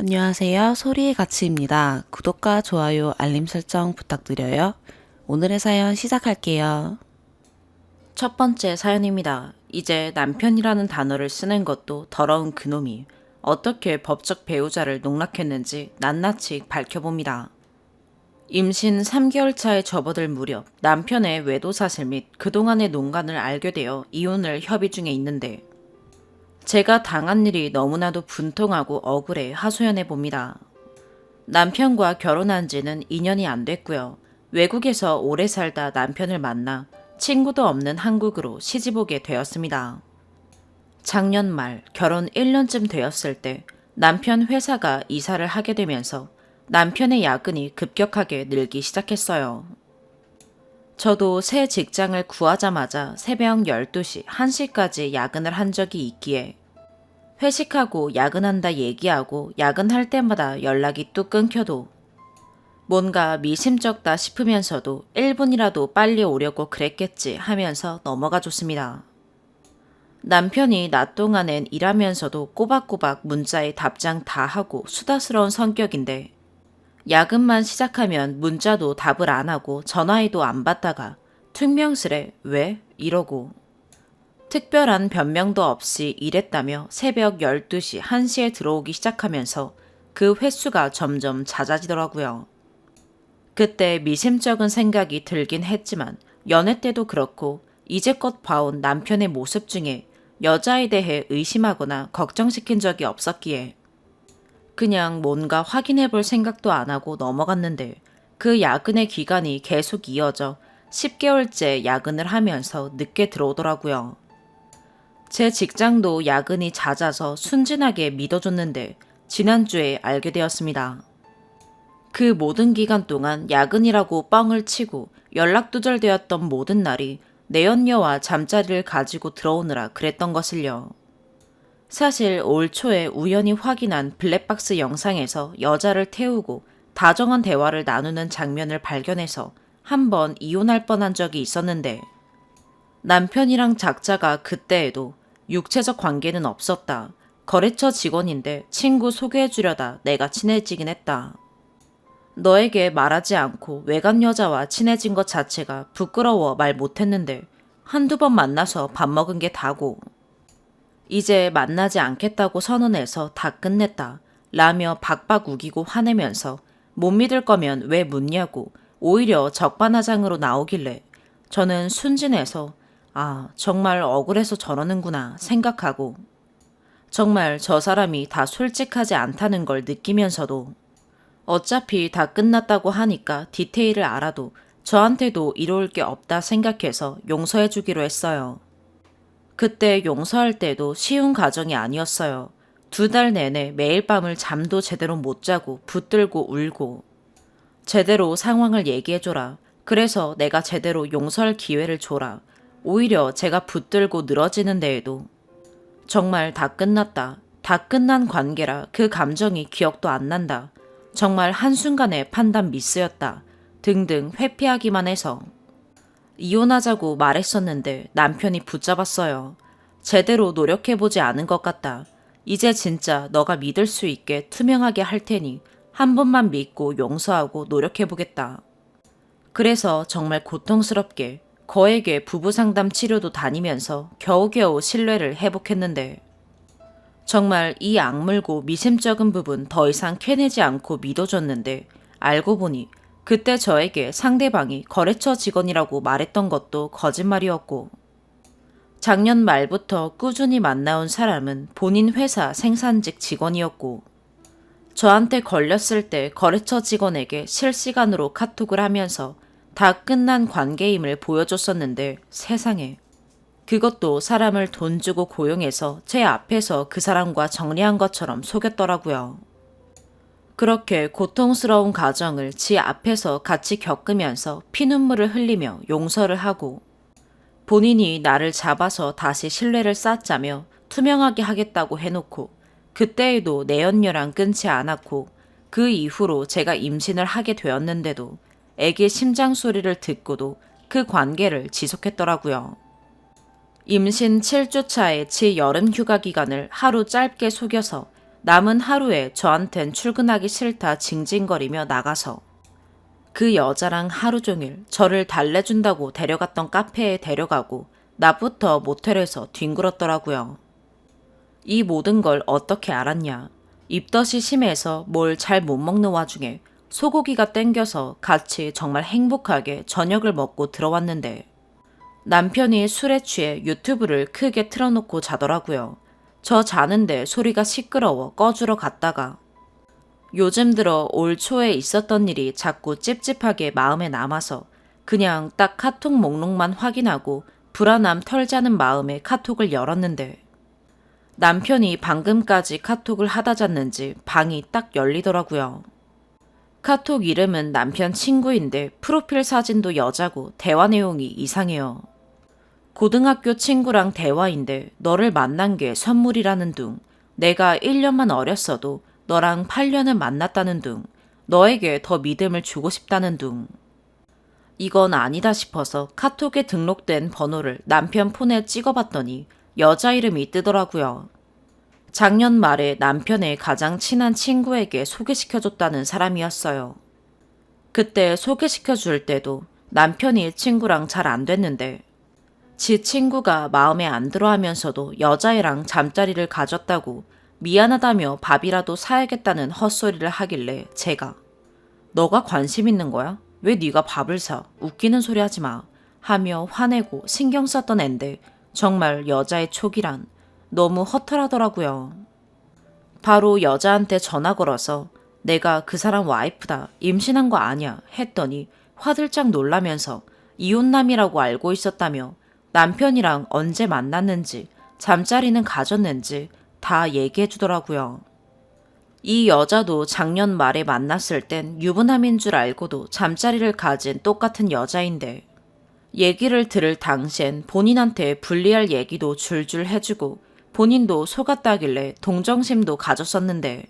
안녕하세요. 소리의 가치입니다. 구독과 좋아요, 알림 설정 부탁드려요. 오늘의 사연 시작할게요. 첫 번째 사연입니다. 이제 남편이라는 단어를 쓰는 것도 더러운 그놈이 어떻게 법적 배우자를 농락했는지 낱낱이 밝혀봅니다. 임신 3개월 차에 접어들 무렵 남편의 외도 사실 및 그동안의 농간을 알게 되어 이혼을 협의 중에 있는데 제가 당한 일이 너무나도 분통하고 억울해 하소연해 봅니다. 남편과 결혼한 지는 2년이 안 됐고요. 외국에서 오래 살다 남편을 만나 친구도 없는 한국으로 시집 오게 되었습니다. 작년 말 결혼 1년쯤 되었을 때 남편 회사가 이사를 하게 되면서 남편의 야근이 급격하게 늘기 시작했어요. 저도 새 직장을 구하자마자 새벽 12시, 1시까지 야근을 한 적이 있기에 회식하고 야근한다 얘기하고 야근할 때마다 연락이 뚝 끊겨도 뭔가 미심쩍다 싶으면서도 1분이라도 빨리 오려고 그랬겠지 하면서 넘어가 줬습니다. 남편이 낮 동안엔 일하면서도 꼬박꼬박 문자에 답장 다 하고 수다스러운 성격인데 야근만 시작하면 문자도 답을 안 하고 전화해도 안 받다가 퉁명스레 왜? 이러고 특별한 변명도 없이 일했다며 새벽 12시, 1시에 들어오기 시작하면서 그 횟수가 점점 잦아지더라고요. 그때 미심쩍은 생각이 들긴 했지만 연애 때도 그렇고 이제껏 봐온 남편의 모습 중에 여자에 대해 의심하거나 걱정시킨 적이 없었기에 그냥 뭔가 확인해 볼 생각도 안 하고 넘어갔는데 그 야근의 기간이 계속 이어져 10개월째 야근을 하면서 늦게 들어오더라고요. 제 직장도 야근이 잦아서 순진하게 믿어줬는데 지난주에 알게 되었습니다. 그 모든 기간 동안 야근이라고 뻥을 치고 연락 두절되었던 모든 날이 내연녀와 잠자리를 가지고 들어오느라 그랬던 것을요. 사실 올 초에 우연히 확인한 블랙박스 영상에서 여자를 태우고 다정한 대화를 나누는 장면을 발견해서 한번 이혼할 뻔한 적이 있었는데 남편이랑 작자가 그때에도 육체적 관계는 없었다. 거래처 직원인데 친구 소개해주려다 내가 친해지긴 했다. 너에게 말하지 않고 외간 여자와 친해진 것 자체가 부끄러워 말 못했는데 한두 번 만나서 밥 먹은 게 다고. 이제 만나지 않겠다고 선언해서 다 끝냈다. 라며 박박 우기고 화내면서 못 믿을 거면 왜 묻냐고 오히려 적반하장으로 나오길래 저는 순진해서 정말 억울해서 저러는구나 생각하고 정말 저 사람이 다 솔직하지 않다는 걸 느끼면서도 어차피 다 끝났다고 하니까 디테일을 알아도 저한테도 이로울 게 없다 생각해서 용서해 주기로 했어요. 그때 용서할 때도 쉬운 과정이 아니었어요. 2달 내내 매일 밤을 잠도 제대로 못 자고 붙들고 울고 제대로 상황을 얘기해줘라. 그래서 내가 제대로 용서할 기회를 줘라. 오히려 제가 붙들고 늘어지는 데에도 정말 다 끝났다. 다 끝난 관계라 그 감정이 기억도 안 난다. 정말 한순간의 판단 미스였다. 등등 회피하기만 해서 이혼하자고 말했었는데 남편이 붙잡았어요. 제대로 노력해보지 않은 것 같다. 이제 진짜 너가 믿을 수 있게 투명하게 할 테니 한 번만 믿고 용서하고 노력해보겠다. 그래서 정말 고통스럽게 거에게 부부 상담 치료도 다니면서 겨우겨우 신뢰를 회복했는데 정말 이 악물고 미심쩍은 부분 더 이상 캐내지 않고 믿어줬는데 알고 보니 그때 저에게 상대방이 거래처 직원이라고 말했던 것도 거짓말이었고 작년 말부터 꾸준히 만나온 사람은 본인 회사 생산직 직원이었고 저한테 걸렸을 때 거래처 직원에게 실시간으로 카톡을 하면서 다 끝난 관계임을 보여줬었는데 세상에 그것도 사람을 돈 주고 고용해서 제 앞에서 그 사람과 정리한 것처럼 속였더라고요. 그렇게 고통스러운 과정을 지 앞에서 같이 겪으면서 피눈물을 흘리며 용서를 하고 본인이 나를 잡아서 다시 신뢰를 쌓자며 투명하게 하겠다고 해놓고 그때에도 내연녀랑 끊지 않았고 그 이후로 제가 임신을 하게 되었는데도 애기 심장 소리를 듣고도 그 관계를 지속했더라고요. 임신 7주 차에 제 여름 휴가 기간을 하루 짧게 속여서 남은 하루에 저한텐 출근하기 싫다 징징거리며 나가서 그 여자랑 하루 종일 저를 달래준다고 데려갔던 카페에 데려가고 낮부터 모텔에서 뒹굴었더라고요. 이 모든 걸 어떻게 알았냐. 입덧이 심해서 뭘 잘 못 먹는 와중에 소고기가 땡겨서 같이 정말 행복하게 저녁을 먹고 들어왔는데 남편이 술에 취해 유튜브를 크게 틀어놓고 자더라고요. 저 자는데 소리가 시끄러워 꺼주러 갔다가 요즘 들어 올 초에 있었던 일이 자꾸 찝찝하게 마음에 남아서 그냥 딱 카톡 목록만 확인하고 불안함 털자는 마음에 카톡을 열었는데 남편이 방금까지 카톡을 하다 잤는지 방이 딱 열리더라고요. 카톡 이름은 남편 친구인데 프로필 사진도 여자고 대화 내용이 이상해요. 고등학교 친구랑 대화인데 너를 만난 게 선물이라는 둥, 내가 1년만 어렸어도 너랑 8년을 만났다는 둥, 너에게 더 믿음을 주고 싶다는 둥. 이건 아니다 싶어서 카톡에 등록된 번호를 남편 폰에 찍어봤더니 여자 이름이 뜨더라고요. 작년 말에 남편의 가장 친한 친구에게 소개시켜줬다는 사람이었어요. 그때 소개시켜줄 때도 남편이 친구랑 잘 안 됐는데 지 친구가 마음에 안 들어 하면서도 여자애랑 잠자리를 가졌다고 미안하다며 밥이라도 사야겠다는 헛소리를 하길래 제가 너가 관심 있는 거야? 왜 네가 밥을 사? 웃기는 소리 하지 마. 하며 화내고 신경 썼던 앤데 정말 여자의 촉이란 너무 허탈하더라고요. 바로 여자한테 전화 걸어서 내가 그 사람 와이프다. 임신한 거 아냐 했더니 화들짝 놀라면서 이혼남이라고 알고 있었다며 남편이랑 언제 만났는지 잠자리는 가졌는지 다 얘기해 주더라고요. 이 여자도 작년 말에 만났을 땐 유부남인 줄 알고도 잠자리를 가진 똑같은 여자인데 얘기를 들을 당시엔 본인한테 불리할 얘기도 줄줄 해주고 본인도 속았다길래 동정심도 가졌었는데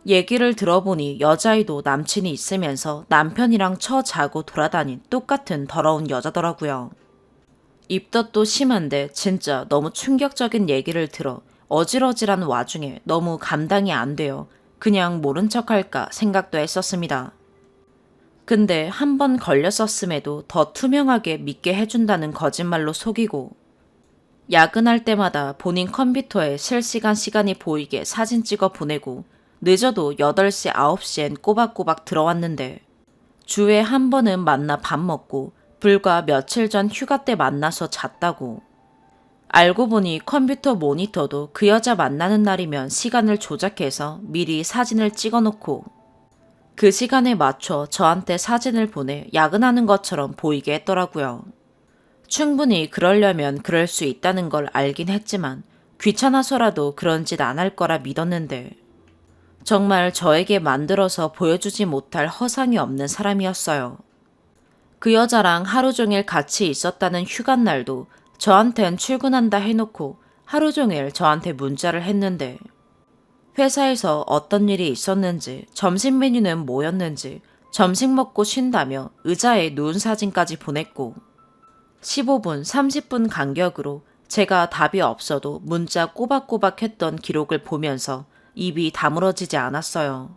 얘기를 들어보니 여자애도 남친이 있으면서 남편이랑 처자고 돌아다닌 똑같은 더러운 여자더라고요. 입덧도 심한데 진짜 너무 충격적인 얘기를 들어 어질어질한 와중에 너무 감당이 안 돼요. 그냥 모른 척할까 생각도 했었습니다. 근데 한 번 걸렸었음에도 더 투명하게 믿게 해준다는 거짓말로 속이고 야근할 때마다 본인 컴퓨터에 실시간 시간이 보이게 사진 찍어 보내고 늦어도 8시, 9시엔 꼬박꼬박 들어왔는데 주에 한 번은 만나 밥 먹고 불과 며칠 전 휴가 때 만나서 잤다고. 알고 보니 컴퓨터 모니터도 그 여자 만나는 날이면 시간을 조작해서 미리 사진을 찍어놓고 그 시간에 맞춰 저한테 사진을 보내 야근하는 것처럼 보이게 했더라고요. 충분히 그러려면 그럴 수 있다는 걸 알긴 했지만 귀찮아서라도 그런 짓 안 할 거라 믿었는데 정말 저에게 만들어서 보여주지 못할 허상이 없는 사람이었어요. 그 여자랑 하루 종일 같이 있었다는 휴가날도 저한텐 출근한다 해놓고 하루 종일 저한테 문자를 했는데 회사에서 어떤 일이 있었는지 점심 메뉴는 뭐였는지 점심 먹고 쉰다며 의자에 누운 사진까지 보냈고 15분, 30분 간격으로 제가 답이 없어도 문자 꼬박꼬박 했던 기록을 보면서 입이 다물어지지 않았어요.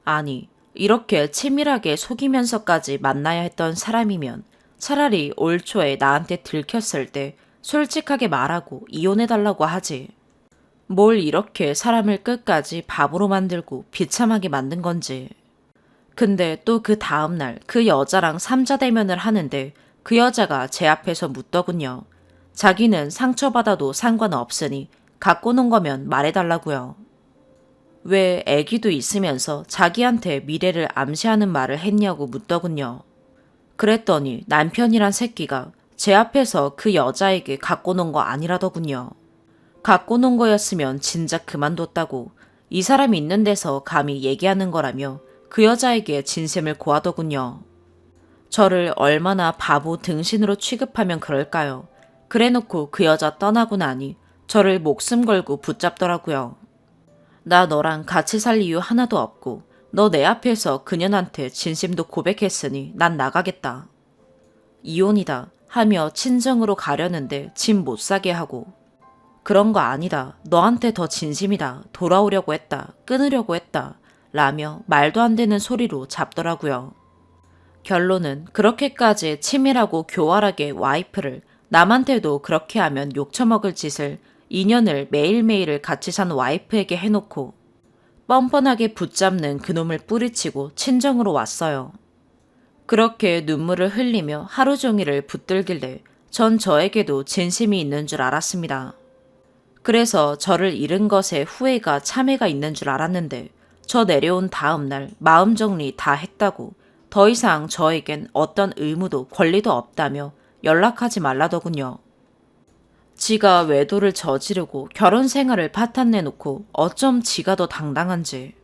아니, 이렇게 치밀하게 속이면서까지 만나야 했던 사람이면 차라리 올 초에 나한테 들켰을 때 솔직하게 말하고 이혼해달라고 하지. 뭘 이렇게 사람을 끝까지 바보로 만들고 비참하게 만든 건지. 근데 또 그 다음날 그 여자랑 삼자대면을 하는데 그 여자가 제 앞에서 묻더군요. 자기는 상처받아도 상관없으니 갖고 논 거면 말해달라고요. 왜 애기도 있으면서 자기한테 미래를 암시하는 말을 했냐고 묻더군요. 그랬더니 남편이란 새끼가 제 앞에서 그 여자에게 갖고 논 거 아니라더군요. 갖고 논 거였으면 진작 그만뒀다고 이 사람이 있는 데서 감히 얘기하는 거라며 그 여자에게 진심을 고하더군요. 저를 얼마나 바보 등신으로 취급하면 그럴까요? 그래놓고 그 여자 떠나고 나니 저를 목숨 걸고 붙잡더라고요. 나 너랑 같이 살 이유 하나도 없고 너 내 앞에서 그년한테 진심도 고백했으니 난 나가겠다. 이혼이다 하며 친정으로 가려는데 집 못 사게 하고 그런 거 아니다. 너한테 더 진심이다. 돌아오려고 했다. 끊으려고 했다. 라며 말도 안 되는 소리로 잡더라고요. 결론은 그렇게까지 치밀하고 교활하게 와이프를 남한테도 그렇게 하면 욕처먹을 짓을 2년을 매일매일을 같이 산 와이프에게 해놓고 뻔뻔하게 붙잡는 그놈을 뿌리치고 친정으로 왔어요. 그렇게 눈물을 흘리며 하루 종일을 붙들길래 전 저에게도 진심이 있는 줄 알았습니다. 그래서 저를 잃은 것에 후회가 참회가 있는 줄 알았는데 저 내려온 다음 날 마음 정리 다 했다고 더 이상 저에겐 어떤 의무도 권리도 없다며 연락하지 말라더군요. 지가 외도를 저지르고 결혼 생활을 파탄내놓고 어쩜 지가 더 당당한지.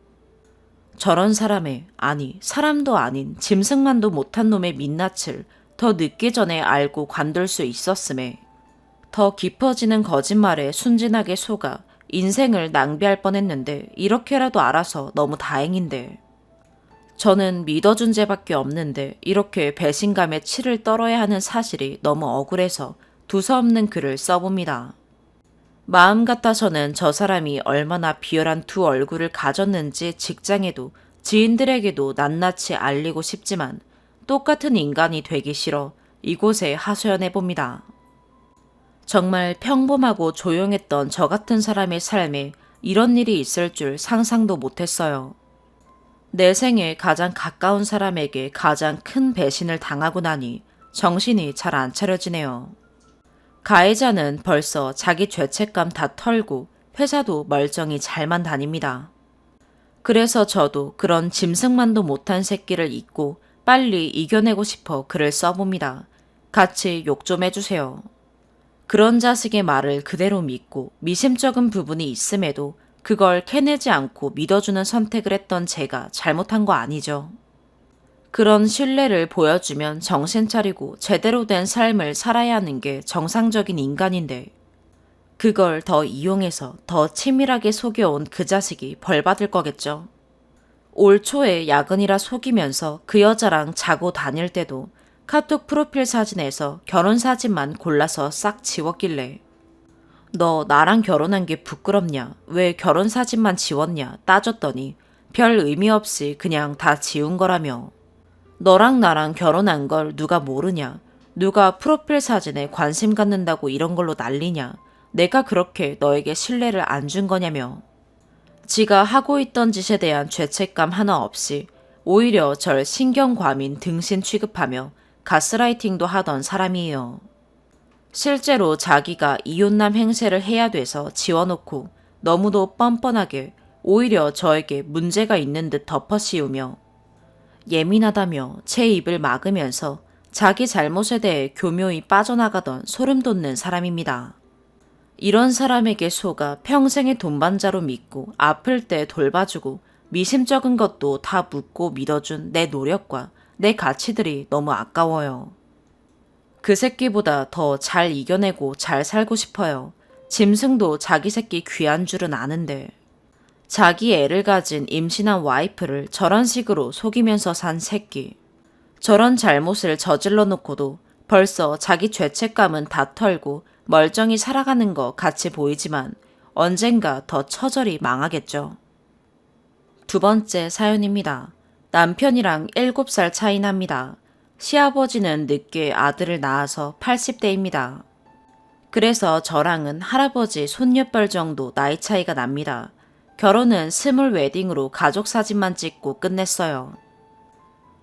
저런 사람의, 아니 사람도 아닌 짐승만도 못한 놈의 민낯을 더 늦기 전에 알고 관둘 수 있었음에 더 깊어지는 거짓말에 순진하게 속아 인생을 낭비할 뻔했는데 이렇게라도 알아서 너무 다행인데. 저는 믿어준 죄밖에 없는데 이렇게 배신감에 치를 떨어야 하는 사실이 너무 억울해서 두서없는 글을 써봅니다. 마음 같아서는 저 사람이 얼마나 비열한 두 얼굴을 가졌는지 직장에도 지인들에게도 낱낱이 알리고 싶지만 똑같은 인간이 되기 싫어 이곳에 하소연해봅니다. 정말 평범하고 조용했던 저 같은 사람의 삶에 이런 일이 있을 줄 상상도 못했어요. 내 생에 가장 가까운 사람에게 가장 큰 배신을 당하고 나니 정신이 잘 안 차려지네요. 가해자는 벌써 자기 죄책감 다 털고 회사도 멀쩡히 잘만 다닙니다. 그래서 저도 그런 짐승만도 못한 새끼를 잊고 빨리 이겨내고 싶어 글을 써봅니다. 같이 욕 좀 해주세요. 그런 자식의 말을 그대로 믿고 미심쩍은 부분이 있음에도 그걸 캐내지 않고 믿어주는 선택을 했던 제가 잘못한 거 아니죠. 그런 신뢰를 보여주면 정신 차리고 제대로 된 삶을 살아야 하는 게 정상적인 인간인데 그걸 더 이용해서 더 치밀하게 속여온 그 자식이 벌받을 거겠죠. 올 초에 야근이라 속이면서 그 여자랑 자고 다닐 때도 카톡 프로필 사진에서 결혼 사진만 골라서 싹 지웠길래 너 나랑 결혼한 게 부끄럽냐? 왜 결혼 사진만 지웠냐? 따졌더니 별 의미 없이 그냥 다 지운 거라며. 너랑 나랑 결혼한 걸 누가 모르냐? 누가 프로필 사진에 관심 갖는다고 이런 걸로 난리냐? 내가 그렇게 너에게 신뢰를 안 준 거냐며. 지가 하고 있던 짓에 대한 죄책감 하나 없이 오히려 절 신경과민 등신 취급하며 가스라이팅도 하던 사람이에요. 실제로 자기가 이혼남 행세를 해야 돼서 지워놓고 너무도 뻔뻔하게 오히려 저에게 문제가 있는 듯 덮어씌우며 예민하다며 제 입을 막으면서 자기 잘못에 대해 교묘히 빠져나가던 소름 돋는 사람입니다. 이런 사람에게 속아 평생의 동반자로 믿고 아플 때 돌봐주고 미심쩍은 것도 다 묻고 믿어준 내 노력과 내 가치들이 너무 아까워요. 그 새끼보다 더 잘 이겨내고 잘 살고 싶어요. 짐승도 자기 새끼 귀한 줄은 아는데. 자기 애를 가진 임신한 와이프를 저런 식으로 속이면서 산 새끼. 저런 잘못을 저질러 놓고도 벌써 자기 죄책감은 다 털고 멀쩡히 살아가는 거 같이 보이지만 언젠가 더 처절히 망하겠죠. 두 번째 사연입니다. 남편이랑 7살 차이 납니다. 시아버지는 늦게 아들을 낳아서 80대입니다. 그래서 저랑은 할아버지 손녀뻘 정도 나이 차이가 납니다. 결혼은 스몰 웨딩으로 가족 사진만 찍고 끝냈어요.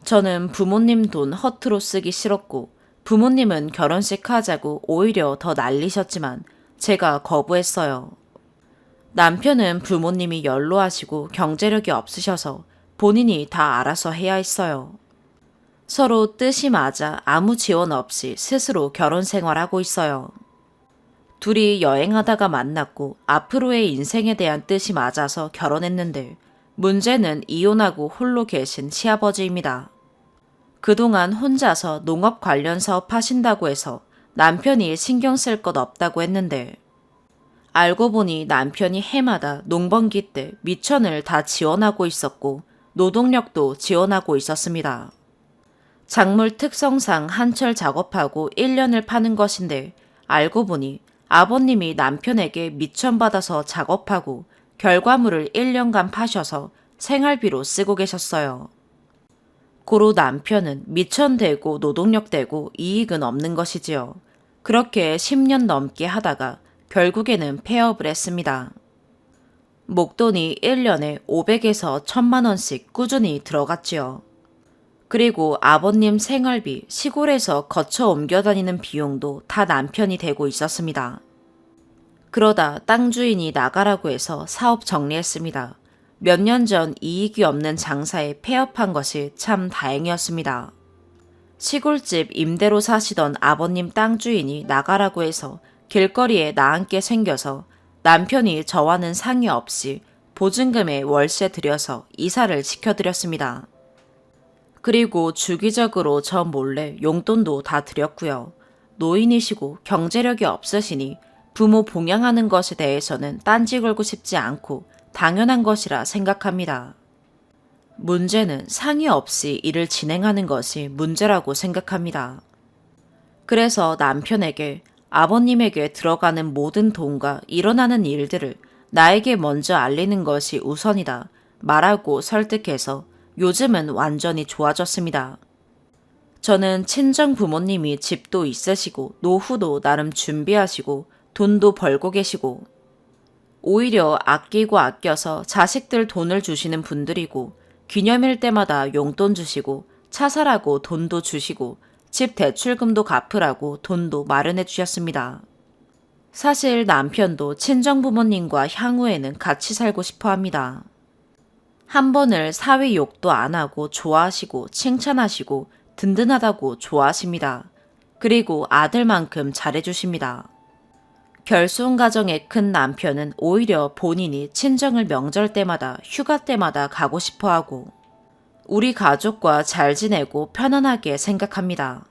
저는 부모님 돈 허투루 쓰기 싫었고 부모님은 결혼식 하자고 오히려 더 난리셨지만 제가 거부했어요. 남편은 부모님이 연로하시고 경제력이 없으셔서 본인이 다 알아서 해야 했어요. 서로 뜻이 맞아 아무 지원 없이 스스로 결혼 생활하고 있어요. 둘이 여행하다가 만났고 앞으로의 인생에 대한 뜻이 맞아서 결혼했는데 문제는 이혼하고 홀로 계신 시아버지입니다. 그동안 혼자서 농업 관련 사업 하신다고 해서 남편이 신경 쓸 것 없다고 했는데 알고 보니 남편이 해마다 농번기 때 미천을 다 지원하고 있었고 노동력도 지원하고 있었습니다. 작물 특성상 한철 작업하고 1년을 파는 것인데 알고 보니 아버님이 남편에게 미천받아서 작업하고 결과물을 1년간 파셔서 생활비로 쓰고 계셨어요. 고로 남편은 미천되고 노동력되고 이익은 없는 것이지요. 그렇게 10년 넘게 하다가 결국에는 폐업을 했습니다. 목돈이 1년에 500에서 1000만 원씩 꾸준히 들어갔지요. 그리고 아버님 생활비, 시골에서 거쳐 옮겨 다니는 비용도 다 남편이 대고 있었습니다. 그러다 땅 주인이 나가라고 해서 사업 정리했습니다. 몇 년 전 이익이 없는 장사에 폐업한 것이 참 다행이었습니다. 시골집 임대로 사시던 아버님 땅 주인이 나가라고 해서 길거리에 나앉게 생겨서 남편이 저와는 상의 없이 보증금에 월세 들여서 이사를 시켜드렸습니다. 그리고 주기적으로 저 몰래 용돈도 다 드렸고요. 노인이시고 경제력이 없으시니 부모 봉양하는 것에 대해서는 딴지 걸고 싶지 않고 당연한 것이라 생각합니다. 문제는 상의 없이 일을 진행하는 것이 문제라고 생각합니다. 그래서 남편에게 아버님에게 들어가는 모든 돈과 일어나는 일들을 나에게 먼저 알리는 것이 우선이다 말하고 설득해서 요즘은 완전히 좋아졌습니다. 저는 친정 부모님이 집도 있으시고 노후도 나름 준비하시고 돈도 벌고 계시고 오히려 아끼고 아껴서 자식들 돈을 주시는 분들이고 기념일 때마다 용돈 주시고 차 사라고 돈도 주시고 집 대출금도 갚으라고 돈도 마련해 주셨습니다. 사실 남편도 친정 부모님과 향후에는 같이 살고 싶어 합니다. 한 번을 사위 욕도 안 하고 좋아하시고 칭찬하시고 든든하다고 좋아하십니다. 그리고 아들만큼 잘해주십니다. 결손 가정에 큰 남편은 오히려 본인이 친정을 명절 때마다 휴가 때마다 가고 싶어 하고 우리 가족과 잘 지내고 편안하게 생각합니다.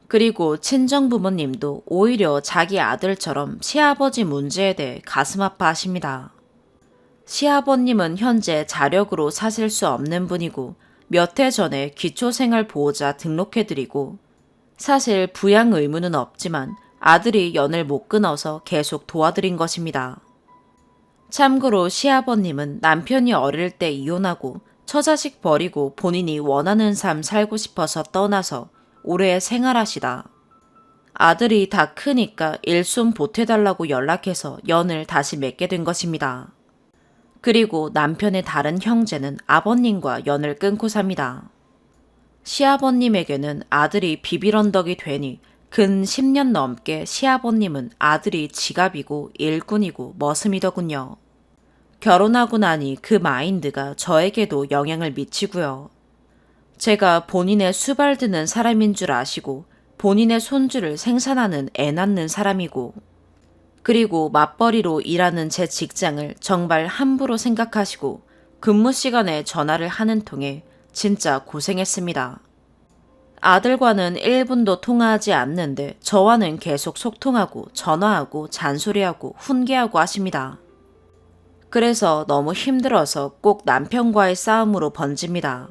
그리고 친정 부모님도 오히려 자기 아들처럼 시아버지 문제에 대해 가슴 아파하십니다. 시아버님은 현재 자력으로 사실 수 없는 분이고 몇 해 전에 기초생활보호자 등록해드리고 사실 부양 의무는 없지만 아들이 연을 못 끊어서 계속 도와드린 것입니다. 참고로 시아버님은 남편이 어릴 때 이혼하고 처자식 버리고 본인이 원하는 삶 살고 싶어서 떠나서 오래 생활하시다. 아들이 다 크니까 일손 보태달라고 연락해서 연을 다시 맺게 된 것입니다. 그리고 남편의 다른 형제는 아버님과 연을 끊고 삽니다. 시아버님에게는 아들이 비빌언덕이 되니 근 10년 넘게 시아버님은 아들이 지갑이고 일꾼이고 머슴이더군요. 결혼하고 나니 그 마인드가 저에게도 영향을 미치고요. 제가 본인의 수발드는 사람인 줄 아시고 본인의 손주를 생산하는 애 낳는 사람이고 그리고 맞벌이로 일하는 제 직장을 정말 함부로 생각하시고 근무 시간에 전화를 하는 통에 진짜 고생했습니다. 아들과는 1분도 통화하지 않는데 저와는 계속 소통하고 전화하고 잔소리하고 훈계하고 하십니다. 그래서 너무 힘들어서 꼭 남편과의 싸움으로 번집니다.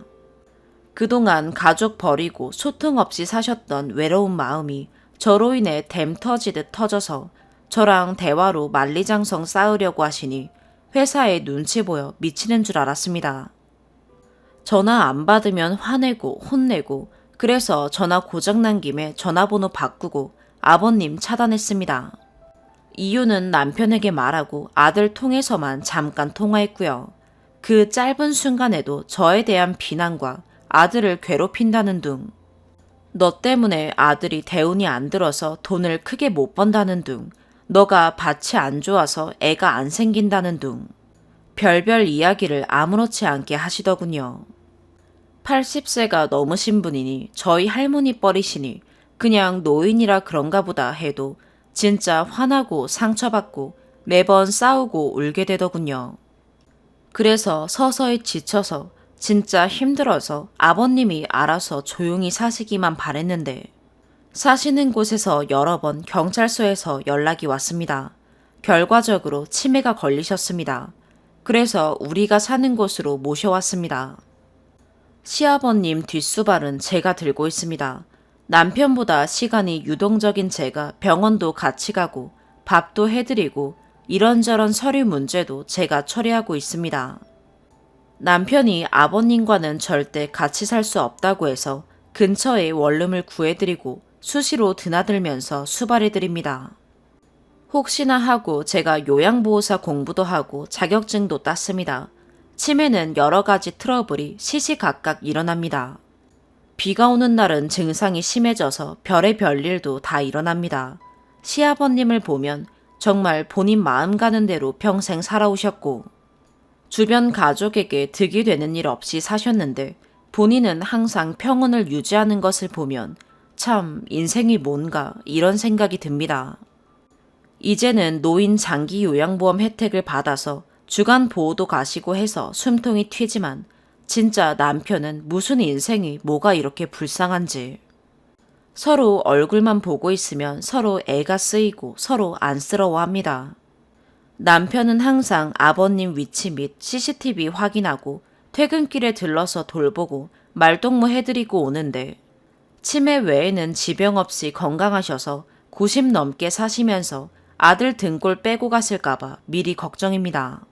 그동안 가족 버리고 소통 없이 사셨던 외로운 마음이 저로 인해 댐 터지듯 터져서 저랑 대화로 만리장성 쌓으려고 하시니 회사에 눈치 보여 미치는 줄 알았습니다. 전화 안 받으면 화내고 혼내고 그래서 전화 고장난 김에 전화번호 바꾸고 아버님 차단했습니다. 이유는 남편에게 말하고 아들 통해서만 잠깐 통화했고요. 그 짧은 순간에도 저에 대한 비난과 아들을 괴롭힌다는 둥, 너 때문에 아들이 대운이 안 들어서 돈을 크게 못 번다는 둥, 너가 밭이 안 좋아서 애가 안 생긴다는 둥, 별별 이야기를 아무렇지 않게 하시더군요. 80세가 넘으신 분이니 저희 할머니 뻘이시니 그냥 노인이라 그런가 보다 해도 진짜 화나고 상처받고 매번 싸우고 울게 되더군요. 그래서 서서히 지쳐서 진짜 힘들어서 아버님이 알아서 조용히 사시기만 바랬는데 사시는 곳에서 여러 번 경찰서에서 연락이 왔습니다. 결과적으로 치매가 걸리셨습니다. 그래서 우리가 사는 곳으로 모셔왔습니다. 시아버님 뒷수발은 제가 들고 있습니다. 남편보다 시간이 유동적인 제가 병원도 같이 가고 밥도 해드리고 이런저런 서류 문제도 제가 처리하고 있습니다. 남편이 아버님과는 절대 같이 살 수 없다고 해서 근처에 원룸을 구해드리고 수시로 드나들면서 수발해드립니다. 혹시나 하고 제가 요양보호사 공부도 하고 자격증도 땄습니다. 치매는 여러 가지 트러블이 시시각각 일어납니다. 비가 오는 날은 증상이 심해져서 별의별 일도 다 일어납니다. 시아버님을 보면 정말 본인 마음 가는 대로 평생 살아오셨고 주변 가족에게 득이 되는 일 없이 사셨는데 본인은 항상 평온을 유지하는 것을 보면 참 인생이 뭔가 이런 생각이 듭니다. 이제는 노인 장기 요양보험 혜택을 받아서 주간 보호도 가시고 해서 숨통이 튀지만 진짜 남편은 무슨 인생이 뭐가 이렇게 불쌍한지. 서로 얼굴만 보고 있으면 서로 애가 쓰이고 서로 안쓰러워합니다. 남편은 항상 아버님 위치 및 CCTV 확인하고 퇴근길에 들러서 돌보고 말동무 해드리고 오는데 치매 외에는 지병 없이 건강하셔서 90 넘게 사시면서 아들 등골 빼고 갔을까봐 미리 걱정입니다.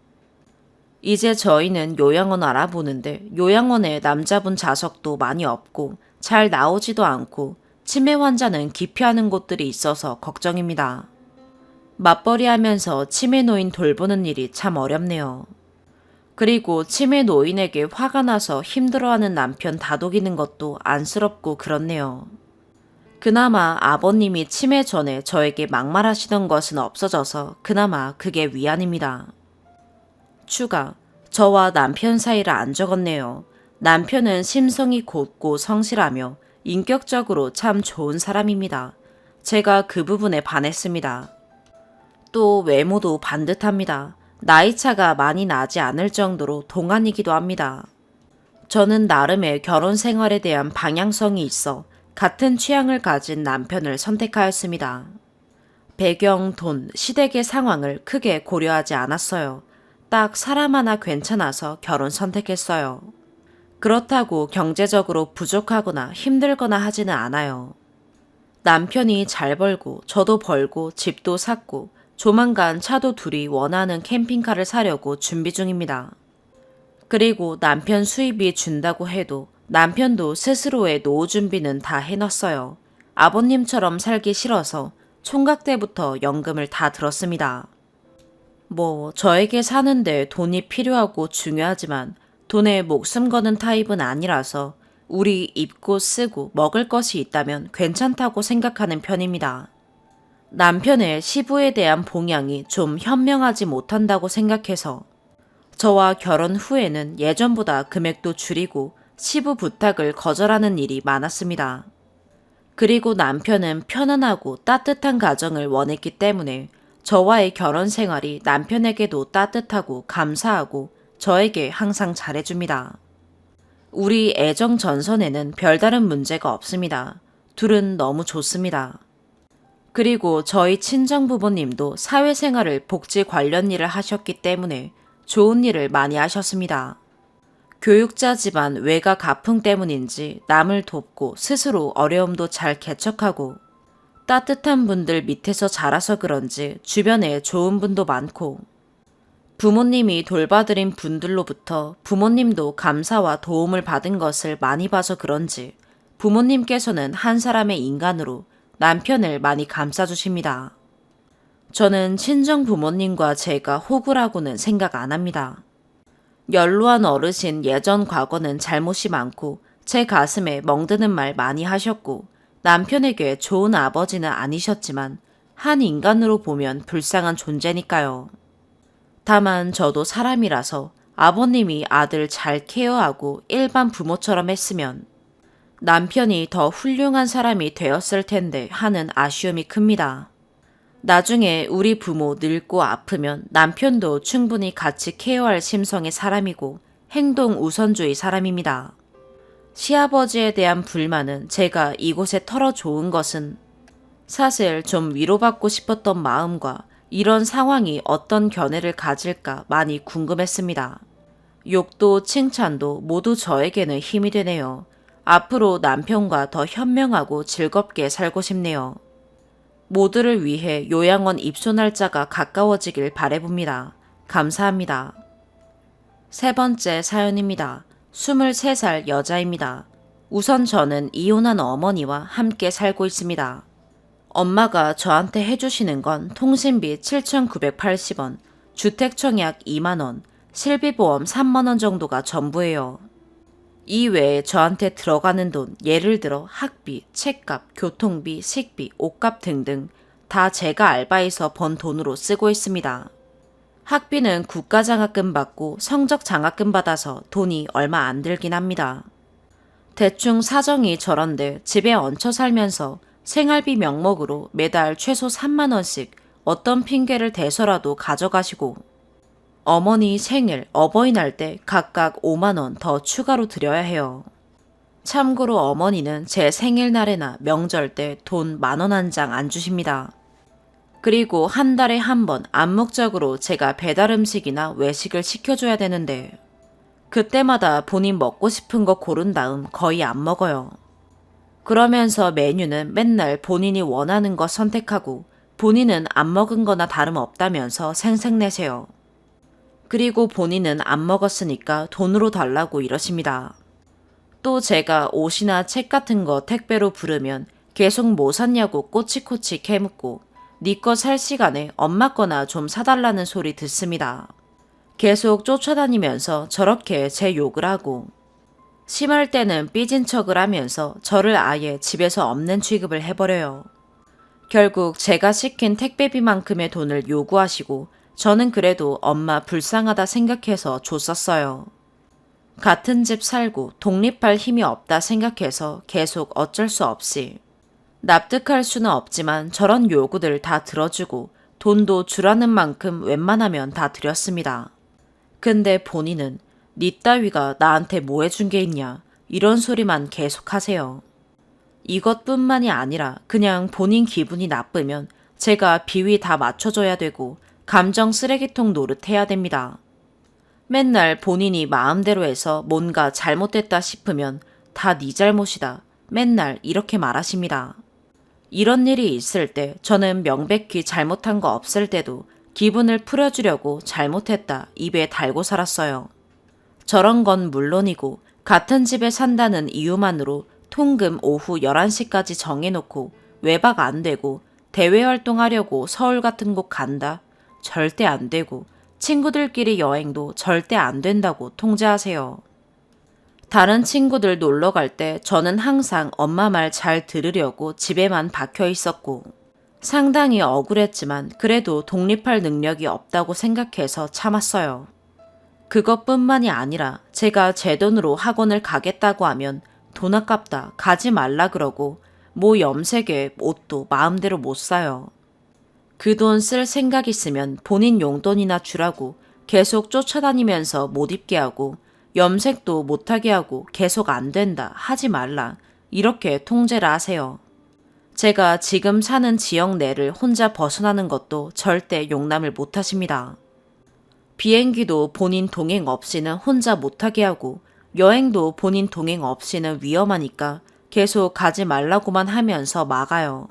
이제 저희는 요양원 알아보는데 요양원에 남자분 좌석도 많이 없고 잘 나오지도 않고 치매 환자는 기피하는 곳들이 있어서 걱정입니다. 맞벌이 하면서 치매 노인 돌보는 일이 참 어렵네요. 그리고 치매 노인에게 화가 나서 힘들어하는 남편 다독이는 것도 안쓰럽고 그렇네요. 그나마 아버님이 치매 전에 저에게 막말하시던 것은 없어져서 그나마 그게 위안입니다. 추가, 저와 남편 사이를 안 적었네요. 남편은 심성이 곱고 성실하며 인격적으로 참 좋은 사람입니다. 제가 그 부분에 반했습니다. 또 외모도 반듯합니다. 나이차가 많이 나지 않을 정도로 동안이기도 합니다. 저는 나름의 결혼 생활에 대한 방향성이 있어 같은 취향을 가진 남편을 선택하였습니다. 배경, 돈, 시댁의 상황을 크게 고려하지 않았어요. 딱 사람 하나 괜찮아서 결혼 선택했어요. 그렇다고 경제적으로 부족하거나 힘들거나 하지는 않아요. 남편이 잘 벌고 저도 벌고 집도 샀고 조만간 차도 둘이 원하는 캠핑카를 사려고 준비 중입니다. 그리고 남편 수입이 준다고 해도 남편도 스스로의 노후 준비는 다 해놨어요. 아버님처럼 살기 싫어서 총각 때부터 연금을 다 들었습니다. 저에게 사는데 돈이 필요하고 중요하지만 돈에 목숨 거는 타입은 아니라서 우리 입고 쓰고 먹을 것이 있다면 괜찮다고 생각하는 편입니다. 남편의 시부에 대한 봉양이 좀 현명하지 못한다고 생각해서 저와 결혼 후에는 예전보다 금액도 줄이고 시부 부탁을 거절하는 일이 많았습니다. 그리고 남편은 편안하고 따뜻한 가정을 원했기 때문에 저와의 결혼 생활이 남편에게도 따뜻하고 감사하고 저에게 항상 잘해줍니다. 우리 애정 전선에는 별다른 문제가 없습니다. 둘은 너무 좋습니다. 그리고 저희 친정 부모님도 사회생활을 복지 관련 일을 하셨기 때문에 좋은 일을 많이 하셨습니다. 교육자 집안 외가 아픔 때문인지 남을 돕고 스스로 어려움도 잘 개척하고 따뜻한 분들 밑에서 자라서 그런지 주변에 좋은 분도 많고 부모님이 돌봐드린 분들로부터 부모님도 감사와 도움을 받은 것을 많이 봐서 그런지 부모님께서는 한 사람의 인간으로 남편을 많이 감싸주십니다. 저는 친정 부모님과 제가 호구라고는 생각 안 합니다. 연로한 어르신 예전 과거는 잘못이 많고 제 가슴에 멍드는 말 많이 하셨고 남편에게 좋은 아버지는 아니셨지만 한 인간으로 보면 불쌍한 존재니까요. 다만 저도 사람이라서 아버님이 아들 잘 케어하고 일반 부모처럼 했으면 남편이 더 훌륭한 사람이 되었을 텐데 하는 아쉬움이 큽니다. 나중에 우리 부모 늙고 아프면 남편도 충분히 같이 케어할 심성의 사람이고 행동 우선주의 사람입니다. 시아버지에 대한 불만은 제가 이곳에 털어좋은 것은 사실 좀 위로받고 싶었던 마음과 이런 상황이 어떤 견해를 가질까 많이 궁금했습니다. 욕도 칭찬도 모두 저에게는 힘이 되네요. 앞으로 남편과 더 현명하고 즐겁게 살고 싶네요. 모두를 위해 요양원 입소 날짜가 가까워지길 바라봅니다. 감사합니다. 세 번째 사연입니다. 23살 여자입니다. 우선 저는 이혼한 어머니와 함께 살고 있습니다. 엄마가 저한테 해주시는 건 통신비 7,980원, 주택청약 2만원, 실비보험 3만원 정도가 전부예요. 이 외에 저한테 들어가는 돈, 예를 들어 학비, 책값, 교통비, 식비, 옷값 등등 다 제가 알바해서 번 돈으로 쓰고 있습니다. 학비는 국가장학금 받고 성적장학금 받아서 돈이 얼마 안 들긴 합니다. 대충 사정이 저런데 집에 얹혀 살면서 생활비 명목으로 매달 최소 3만원씩 어떤 핑계를 대서라도 가져가시고 어머니 생일, 어버이날 때 각각 5만원 더 추가로 드려야 해요. 참고로 어머니는 제 생일날에나 명절 때 돈 10,000원 한 장 안 주십니다. 그리고 한 달에 한 번 암묵적으로 제가 배달 음식이나 외식을 시켜줘야 되는데 그때마다 본인 먹고 싶은 거 고른 다음 거의 안 먹어요. 그러면서 메뉴는 맨날 본인이 원하는 거 선택하고 본인은 안 먹은 거나 다름없다면서 생색내세요. 그리고 본인은 안 먹었으니까 돈으로 달라고 이러십니다. 또 제가 옷이나 책 같은 거 택배로 부르면 계속 뭐 샀냐고 꼬치꼬치 캐묻고 네 거 살 시간에 엄마 거나 좀 사달라는 소리 듣습니다. 계속 쫓아다니면서 저렇게 제 욕을 하고 심할 때는 삐진 척을 하면서 저를 아예 집에서 없는 취급을 해버려요. 결국 제가 시킨 택배비만큼의 돈을 요구하시고 저는 그래도 엄마 불쌍하다 생각해서 줬었어요. 같은 집 살고 독립할 힘이 없다 생각해서 계속 어쩔 수 없이 납득할 수는 없지만 저런 요구들 다 들어주고 돈도 주라는 만큼 웬만하면 다 드렸습니다. 근데 본인은 니 따위가 나한테 뭐 해준 게 있냐 이런 소리만 계속 하세요. 이것뿐만이 아니라 그냥 본인 기분이 나쁘면 제가 비위 다 맞춰줘야 되고 감정 쓰레기통 노릇해야 됩니다. 맨날 본인이 마음대로 해서 뭔가 잘못됐다 싶으면 다 네 잘못이다. 맨날 이렇게 말하십니다. 이런 일이 있을 때 저는 명백히 잘못한 거 없을 때도 기분을 풀어주려고 잘못했다 입에 달고 살았어요. 저런 건 물론이고 같은 집에 산다는 이유만으로 통금 오후 11시까지 정해놓고 외박 안 되고 대외 활동하려고 서울 같은 곳 간다? 절대 안 되고 친구들끼리 여행도 절대 안 된다고 통제하세요. 다른 친구들 놀러 갈 때 저는 항상 엄마 말 잘 들으려고 집에만 박혀 있었고 상당히 억울했지만 그래도 독립할 능력이 없다고 생각해서 참았어요. 그것뿐만이 아니라 제가 제 돈으로 학원을 가겠다고 하면 돈 아깝다 가지 말라 그러고 뭐 염색에 옷도 마음대로 못 사요. 그 돈 쓸 생각 있으면 본인 용돈이나 주라고 계속 쫓아다니면서 못 입게 하고 염색도 못하게 하고 계속 안 된다 하지 말라 이렇게 통제를 하세요. 제가 지금 사는 지역 내를 혼자 벗어나는 것도 절대 용납을 못 하십니다. 비행기도 본인 동행 없이는 혼자 못 타게 하고 여행도 본인 동행 없이는 위험하니까 계속 가지 말라고만 하면서 막아요.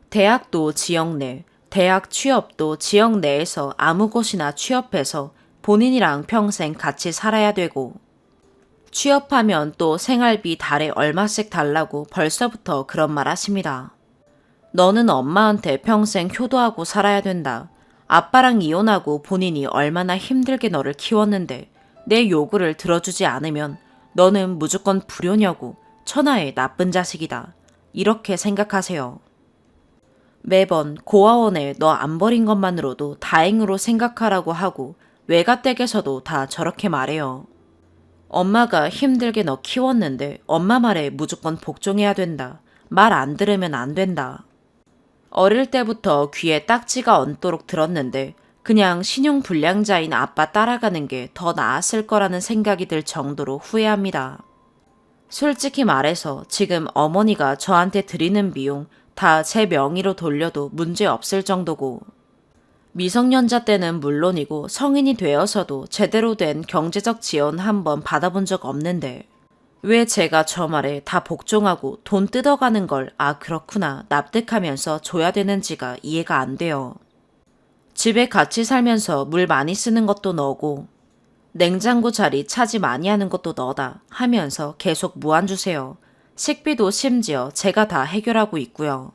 대학도 지역 내, 대학 취업도 지역 내에서 아무 곳이나 취업해서 본인이랑 평생 같이 살아야 되고 취업하면 또 생활비 달에 얼마씩 달라고 벌써부터 그런 말 하십니다. 너는 엄마한테 평생 효도하고 살아야 된다. 아빠랑 이혼하고 본인이 얼마나 힘들게 너를 키웠는데 내 요구를 들어주지 않으면 너는 무조건 불효녀고 천하의 나쁜 자식이다. 이렇게 생각하세요. 매번 고아원에 너 안 버린 것만으로도 다행으로 생각하라고 하고 외가댁에서도 다 저렇게 말해요. 엄마가 힘들게 너 키웠는데 엄마 말에 무조건 복종해야 된다. 말 안 들으면 안 된다. 어릴 때부터 귀에 딱지가 얹도록 들었는데 그냥 신용불량자인 아빠 따라가는 게 더 나았을 거라는 생각이 들 정도로 후회합니다. 솔직히 말해서 지금 어머니가 저한테 드리는 비용 다 제 명의로 돌려도 문제 없을 정도고 미성년자 때는 물론이고 성인이 되어서도 제대로 된 경제적 지원 한번 받아본 적 없는데 왜 제가 저 말에 다 복종하고 돈 뜯어가는 걸 그렇구나 납득하면서 줘야 되는지가 이해가 안 돼요. 집에 같이 살면서 물 많이 쓰는 것도 너고 냉장고 자리 차지 많이 하는 것도 너다 하면서 계속 무한 주세요. 식비도 심지어 제가 다 해결하고 있고요.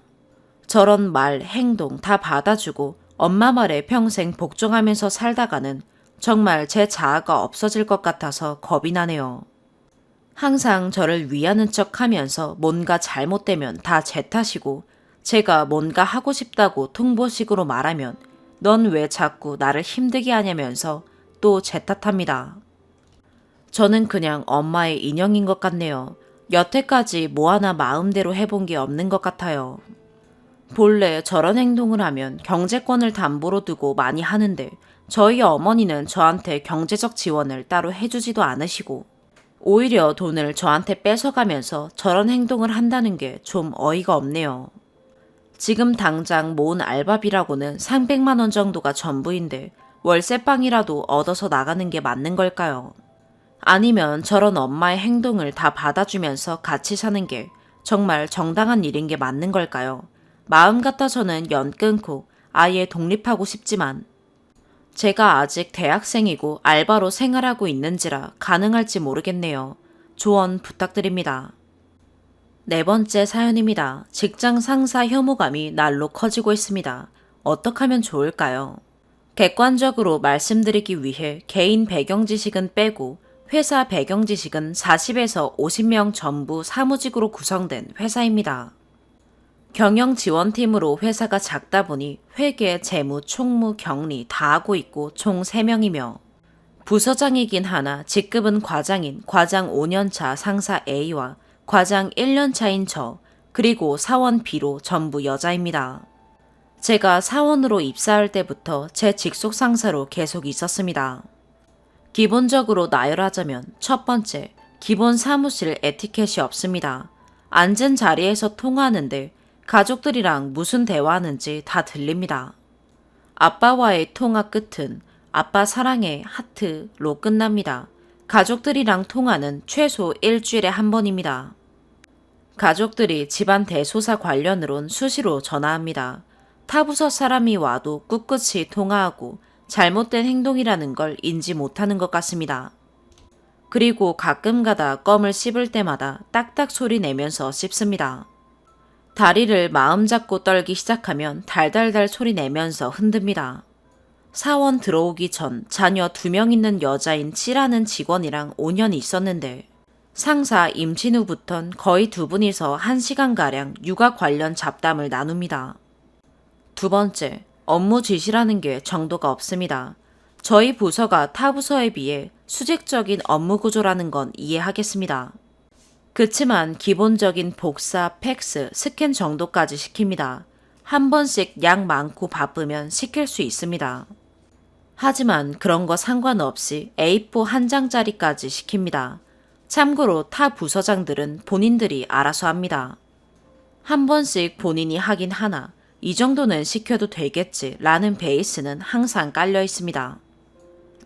저런 말, 행동 다 받아주고 엄마 말에 평생 복종하면서 살다가는 정말 제 자아가 없어질 것 같아서 겁이 나네요. 항상 저를 위하는 척 하면서 뭔가 잘못되면 다 제 탓이고 제가 뭔가 하고 싶다고 통보식으로 말하면 넌 왜 자꾸 나를 힘들게 하냐면서 또 제 탓합니다. 저는 그냥 엄마의 인형인 것 같네요. 여태까지 뭐 하나 마음대로 해본 게 없는 것 같아요. 본래 저런 행동을 하면 경제권을 담보로 두고 많이 하는데 저희 어머니는 저한테 경제적 지원을 따로 해주지도 않으시고 오히려 돈을 저한테 뺏어가면서 저런 행동을 한다는 게 좀 어이가 없네요. 지금 당장 모은 알바비라고는 300만 원 정도가 전부인데 월세방이라도 얻어서 나가는 게 맞는 걸까요? 아니면 저런 엄마의 행동을 다 받아주면서 같이 사는 게 정말 정당한 일인 게 맞는 걸까요? 마음 같아서는 연 끊고 아예 독립하고 싶지만 제가 아직 대학생이고 알바로 생활하고 있는지라 가능할지 모르겠네요. 조언 부탁드립니다. 네 번째 사연입니다. 직장 상사 혐오감이 날로 커지고 있습니다. 어떻게 하면 좋을까요? 객관적으로 말씀드리기 위해 개인 배경 지식은 빼고 회사 배경 지식은 40에서 50명 전부 사무직으로 구성된 회사입니다. 경영지원팀으로 회사가 작다 보니 회계, 재무, 총무, 격리 다 하고 있고 총 3명이며 부서장이긴 하나 직급은 과장인 과장 5년차 상사 A와 과장 1년차인 저 그리고 사원 B로 전부 여자입니다. 제가 사원으로 입사할 때부터 제 직속 상사로 계속 있었습니다. 기본적으로 나열하자면 첫 번째, 기본 사무실 에티켓이 없습니다. 앉은 자리에서 통화하는데 가족들이랑 무슨 대화하는지 다 들립니다. 아빠와의 통화 끝은 아빠 사랑해 하트로 끝납니다. 가족들이랑 통화는 최소 일주일에 한 번입니다. 가족들이 집안 대소사 관련으론 수시로 전화합니다. 타부서 사람이 와도 꿋꿋이 통화하고 잘못된 행동이라는 걸 인지 못하는 것 같습니다. 그리고 가끔 가다 껌을 씹을 때마다 딱딱 소리 내면서 씹습니다. 다리를 마음 잡고 떨기 시작하면 달달달 소리 내면서 흔듭니다. 사원 들어오기 전 자녀 2명 있는 여자인 C라는 직원이랑 5년 있었는데 상사 임신 후부턴 거의 2분이서 1시간가량 육아 관련 잡담을 나눕니다. 두 번째, 업무 지시라는 게 정도가 없습니다. 저희 부서가 타 부서에 비해 수직적인 업무 구조라는 건 이해하겠습니다. 그치만 기본적인 복사, 팩스, 스캔 정도까지 시킵니다. 한 번씩 양 많고 바쁘면 시킬 수 있습니다. 하지만 그런 거 상관없이 A4 한 장짜리까지 시킵니다. 참고로 타 부서장들은 본인들이 알아서 합니다. 한 번씩 본인이 하긴 하나 이 정도는 시켜도 되겠지 라는 베이스는 항상 깔려 있습니다.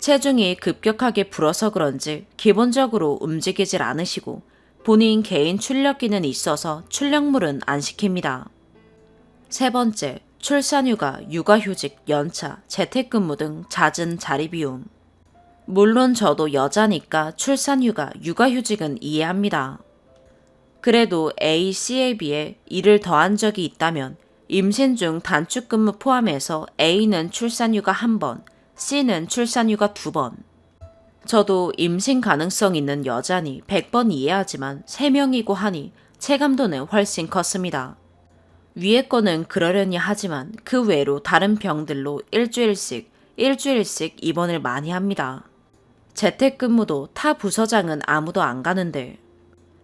체중이 급격하게 불어서 그런지 기본적으로 움직이질 않으시고 본인 개인 출력기는 있어서 출력물은 안 시킵니다. 세 번째, 출산휴가, 육아휴직, 연차, 재택근무 등 잦은 자리 비움. 물론 저도 여자니까 출산휴가, 육아휴직은 이해합니다. 그래도 A, C에 비해 일을 더한 적이 있다면 임신 중 단축근무 포함해서 A는 출산휴가 1번, C는 출산휴가 2번. 저도 임신 가능성 있는 여자니 100번 이해하지만 3명이고 하니 체감도는 훨씬 컸습니다. 위에 거는 그러려니 하지만 그 외로 다른 병들로 일주일씩 입원을 많이 합니다. 재택근무도 타 부서장은 아무도 안 가는데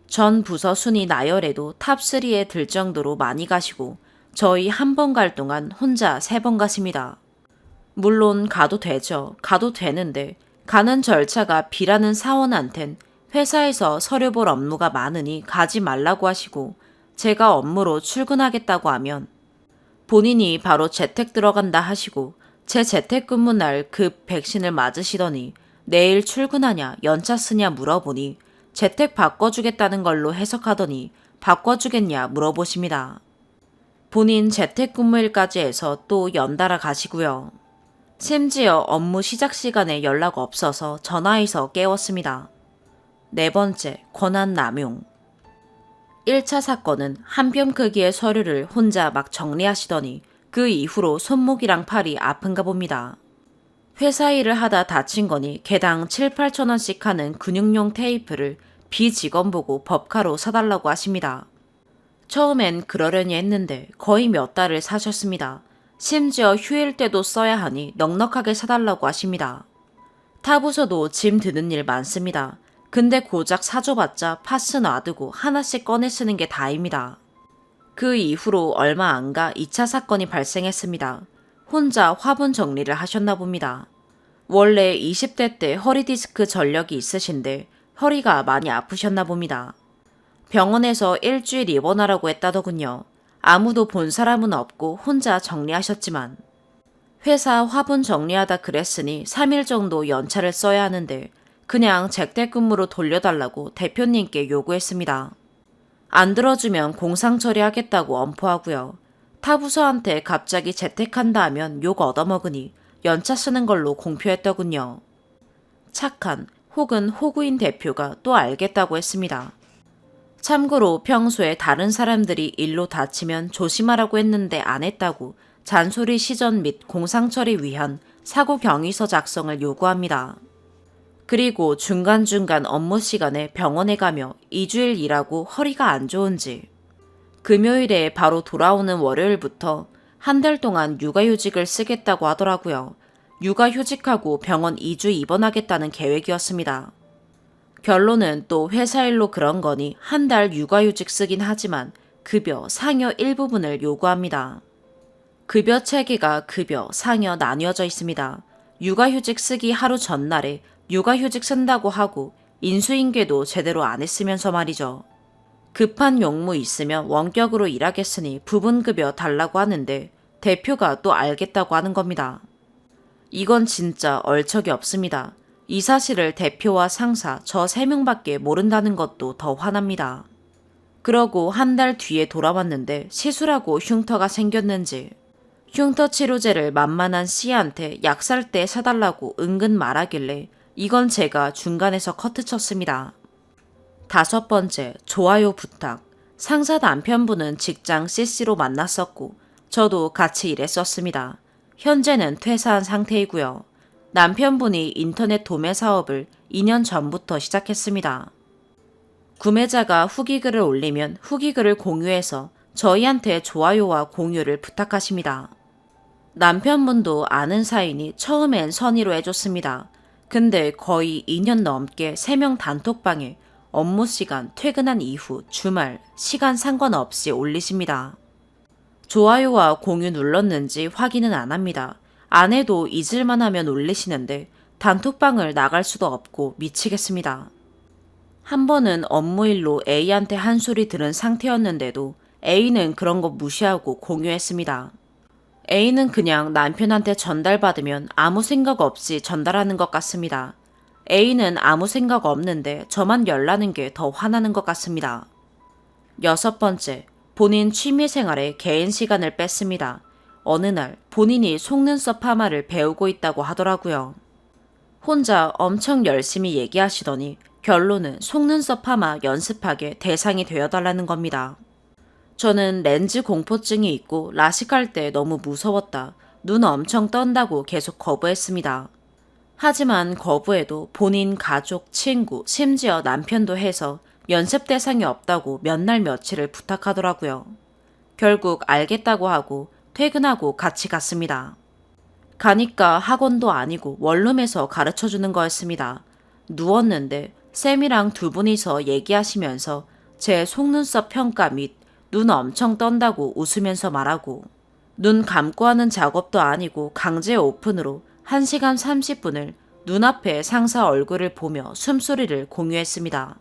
전 부서 순위 나열해도 탑3에 들 정도로 많이 가시고 저희 한 번 갈 동안 혼자 3번 가십니다. 물론 가도 되죠. 가도 되는데 가는 절차가 B라는 사원한텐 회사에서 서류 볼 업무가 많으니 가지 말라고 하시고 제가 업무로 출근하겠다고 하면 본인이 바로 재택 들어간다 하시고 제 재택근무 날 급 백신을 맞으시더니 내일 출근하냐 연차 쓰냐 물어보니 재택 바꿔주겠다는 걸로 해석하더니 바꿔주겠냐 물어보십니다. 본인 재택근무일까지 해서 또 연달아 가시고요. 심지어 업무 시작 시간에 연락 없어서 전화해서 깨웠습니다. 네 번째, 권한 남용. 1차 사건은 한 뼘 크기의 서류를 혼자 막 정리하시더니 그 이후로 손목이랑 팔이 아픈가 봅니다. 회사 일을 하다 다친 거니 개당 7, 8천 원씩 하는 근육용 테이프를 비직원 보고 법카로 사달라고 하십니다. 처음엔 그러려니 했는데 거의 몇 달을 사셨습니다. 심지어 휴일 때도 써야 하니 넉넉하게 사달라고 하십니다. 타 부서도 짐 드는 일 많습니다. 근데 고작 사줘봤자 파스 놔두고 하나씩 꺼내 쓰는 게 다입니다. 그 이후로 얼마 안 가 2차 사건이 발생했습니다. 혼자 화분 정리를 하셨나 봅니다. 원래 20대 때 허리 디스크 전력이 있으신데 허리가 많이 아프셨나 봅니다. 병원에서 일주일 입원하라고 했다더군요. 아무도 본 사람은 없고 혼자 정리하셨지만 회사 화분 정리하다 그랬으니 3일 정도 연차를 써야 하는데 그냥 재택근무로 돌려달라고 대표님께 요구했습니다. 안 들어주면 공상 처리하겠다고 엄포하고요. 타 부서한테 갑자기 재택한다 하면 욕 얻어먹으니 연차 쓰는 걸로 공표했더군요. 착한 혹은 호구인 대표가 또 알겠다고 했습니다. 참고로 평소에 다른 사람들이 일로 다치면 조심하라고 했는데 안 했다고 잔소리 시전 및 공상 처리 위한 사고 경위서 작성을 요구합니다. 그리고 중간중간 업무 시간에 병원에 가며 2주일 일하고 허리가 안 좋은지 금요일에 바로 돌아오는 월요일부터 한 달 동안 육아휴직을 쓰겠다고 하더라고요. 육아휴직하고 병원 2주 입원하겠다는 계획이었습니다. 결론은 또 회사 일로 그런 거니 한 달 육아휴직 쓰긴 하지만 급여, 상여 일부분을 요구합니다. 급여 체계가 급여, 상여 나뉘어져 있습니다. 육아휴직 쓰기 하루 전날에 육아휴직 쓴다고 하고 인수인계도 제대로 안 했으면서 말이죠. 급한 용무 있으면 원격으로 일하겠으니 부분급여 달라고 하는데 대표가 또 알겠다고 하는 겁니다. 이건 진짜 얼척이 없습니다. 이 사실을 대표와 상사 저 3명밖에 모른다는 것도 더 화납니다. 그러고 한 달 뒤에 돌아왔는데 시술하고 흉터가 생겼는지 흉터 치료제를 만만한 C한테 약 살 때 사달라고 은근 말하길래 이건 제가 중간에서 커트 쳤습니다. 5번째, 좋아요 부탁. 상사 남편분은 직장 CC로 만났었고 저도 같이 일했었습니다. 현재는 퇴사한 상태이고요. 남편분이 인터넷 도매 사업을 2년 전부터 시작했습니다. 구매자가 후기글을 올리면 후기글을 공유해서 저희한테 좋아요와 공유를 부탁하십니다. 남편분도 아는 사이니 처음엔 선의로 해줬습니다. 근데 거의 2년 넘게 3명 단톡방에 업무 시간, 퇴근한 이후, 주말, 시간 상관없이 올리십니다. 좋아요와 공유 눌렀는지 확인은 안 합니다. 안 해도 잊을만 하면 올리시는데 단톡방을 나갈 수도 없고 미치겠습니다. 한 번은 업무일로 A한테 한 소리 들은 상태였는데도 A는 그런 거 무시하고 공유했습니다. A는 그냥 남편한테 전달받으면 아무 생각 없이 전달하는 것 같습니다. A는 아무 생각 없는데 저만 열나는 게 더 화나는 것 같습니다. 6번째, 본인 취미생활에 개인 시간을 뺐습니다. 어느 날 본인이 속눈썹 파마를 배우고 있다고 하더라고요. 혼자 엄청 열심히 얘기하시더니 결론은 속눈썹 파마 연습하게 대상이 되어달라는 겁니다. 저는 렌즈 공포증이 있고 라식할 때 너무 무서웠다. 눈 엄청 떤다고 계속 거부했습니다. 하지만 거부해도 본인 가족, 친구, 심지어 남편도 해서 연습 대상이 없다고 몇 날 며칠을 부탁하더라고요. 결국 알겠다고 하고 퇴근하고 같이 갔습니다. 가니까 학원도 아니고 원룸에서 가르쳐주는 거였습니다. 누웠는데 쌤이랑 두 분이서 얘기하시면서 제 속눈썹 평가 및 눈 엄청 떤다고 웃으면서 말하고 눈 감고 하는 작업도 아니고 강제 오픈으로 1시간 30분을 눈앞에 상사 얼굴을 보며 숨소리를 공유했습니다.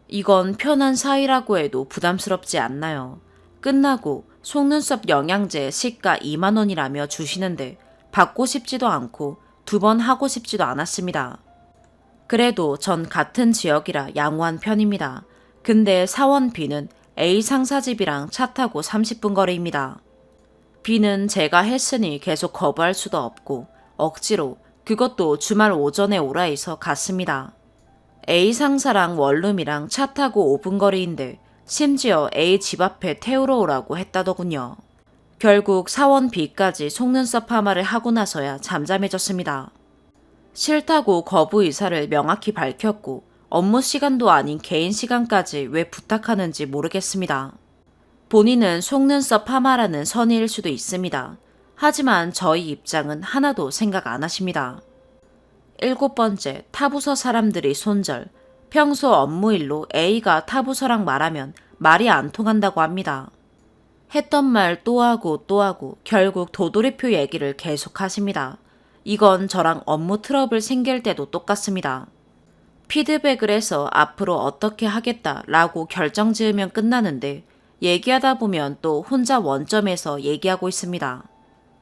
이건 편한 사이라고 해도 부담스럽지 않나요? 끝나고 속눈썹 영양제 시가 2만 원이라며 주시는데 받고 싶지도 않고 2번 하고 싶지도 않았습니다. 그래도 전 같은 지역이라 양호한 편입니다. 근데 사원 B는 A 상사 집이랑 차 타고 30분 거리입니다. B는 제가 했으니 계속 거부할 수도 없고 억지로 그것도 주말 오전에 오라 해서 갔습니다. A 상사랑 원룸이랑 차 타고 5분 거리인데 심지어 A 집 앞에 태우러 오라고 했다더군요. 결국 사원 B까지 속눈썹 파마를 하고 나서야 잠잠해졌습니다. 싫다고 거부 의사를 명확히 밝혔고 업무 시간도 아닌 개인 시간까지 왜 부탁하는지 모르겠습니다. 본인은 속눈썹 파마라는 선의일 수도 있습니다. 하지만 저희 입장은 하나도 생각 안 하십니다. 7번째, 타부서 사람들이 손절. 평소 업무일로 A가 타부서랑 말하면 말이 안 통한다고 합니다. 했던 말 또 하고 결국 도돌이표 얘기를 계속 하십니다. 이건 저랑 업무 트러블 생길 때도 똑같습니다. 피드백을 해서 앞으로 어떻게 하겠다라고 결정 지으면 끝나는데 얘기하다 보면 또 혼자 원점에서 얘기하고 있습니다.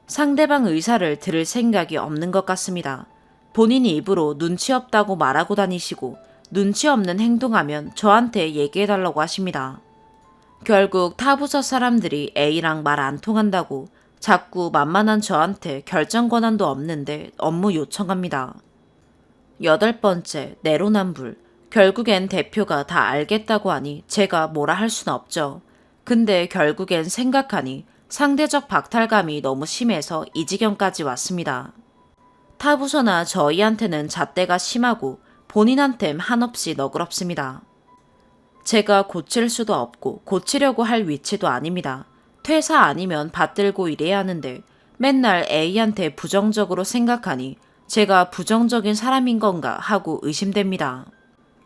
상대방 의사를 들을 생각이 없는 것 같습니다. 본인 입으로 눈치 없다고 말하고 다니시고 눈치 없는 행동하면 저한테 얘기해달라고 하십니다. 결국 타부서 사람들이 A랑 말 안 통한다고 자꾸 만만한 저한테 결정 권한도 없는데 업무 요청합니다. 8번째, 내로남불. 결국엔 대표가 다 알겠다고 하니 제가 뭐라 할 순 없죠. 근데 결국엔 생각하니 상대적 박탈감이 너무 심해서 이 지경까지 왔습니다. 타부서나 저희한테는 잣대가 심하고 본인한텐 한없이 너그럽습니다. 제가 고칠 수도 없고 고치려고 할 위치도 아닙니다. 퇴사 아니면 받들고 일해야 하는데 맨날 A한테 부정적으로 생각하니 제가 부정적인 사람인 건가 하고 의심됩니다.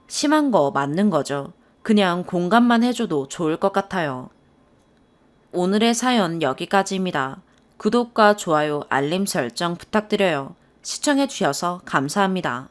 심한 거 맞는 거죠. 그냥 공감만 해줘도 좋을 것 같아요. 오늘의 사연 여기까지입니다. 구독과 좋아요, 알림 설정 부탁드려요. 시청해주셔서 감사합니다.